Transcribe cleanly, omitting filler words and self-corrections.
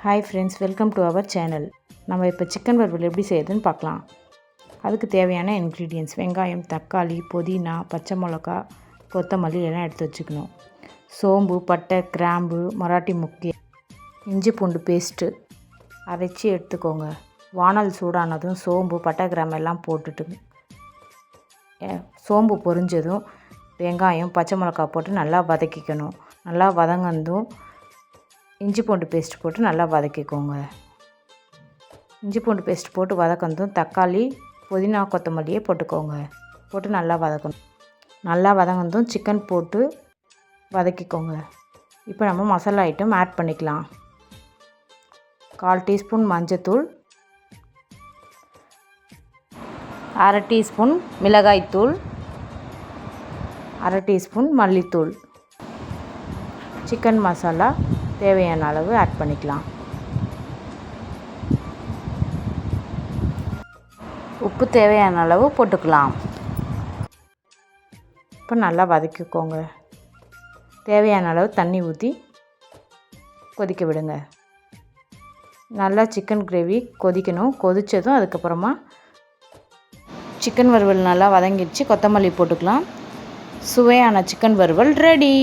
Hi friends, welcome to our channel. நம்ம இப்போ chicken வறுவல் எப்படி செய்யுதுன்னு பார்க்கலாம். அதுக்கு தேவையான இன்க்ரீடியன்ட்ஸ்: வெங்காயம், தக்காளி, புதினா, பச்சை மிளகா, கொத்தமல்லி எல்லாம் எடுத்து வச்சுக்கணும். சோம்பு, பட்டை, கிராம்பு, மராட்டி முக்கி, இஞ்சி பூண்டு பேஸ்ட்டு அரைச்சி எடுத்துக்கோங்க. வானல் சூடானதும் சோம்பு, பட்டை, கிராம்பு எல்லாம் போட்டுட்டு சோம்பு பொரிஞ்சதும் வெங்காயம், பச்சை மிளகா போட்டு நல்லா வதக்கிக்கணும். நல்லா வதங்கந்தும் இஞ்சி பூண்டு பேஸ்ட் போட்டு நல்லா வதக்கிக்கோங்க. இஞ்சி பூண்டு பேஸ்ட் போட்டு வதக்கந்தும் தக்காளி, புதினா, கொத்தமல்லியே போட்டுக்கோங்க. போட்டு நல்லா வதக்கணும். நல்லா வதங்கந்தும் சிக்கன் போட்டு வதக்கிக்கோங்க. இப்போ நம்ம மசாலா ஐட்டம் ஆட் பண்ணிக்கலாம். 1/4 டீஸ்பூன் மஞ்சத்தூள், 1/2 டீஸ்பூன் மிளகாய்த்தூள், 1/2 டீஸ்பூன் மல்லித்தூள், சிக்கன் மசாலா தேவையான அளவு ஆட் பண்ணிக்கலாம். உப்பு தேவையான அளவு போட்டுக்கலாம். இப்போ நல்லா வதக்கிக்கோங்க. தேவையான அளவு தண்ணி ஊற்றி கொதிக்க விடுங்க. நல்லா சிக்கன் கிரேவி கொதிக்கணும். கொதித்ததும் அதுக்கப்புறமா சிக்கன் வறுவல் நல்லா வதங்கிடுச்சு, கொத்தமல்லி போட்டுக்கலாம். சுவையான சிக்கன் வறுவல் ரெடி.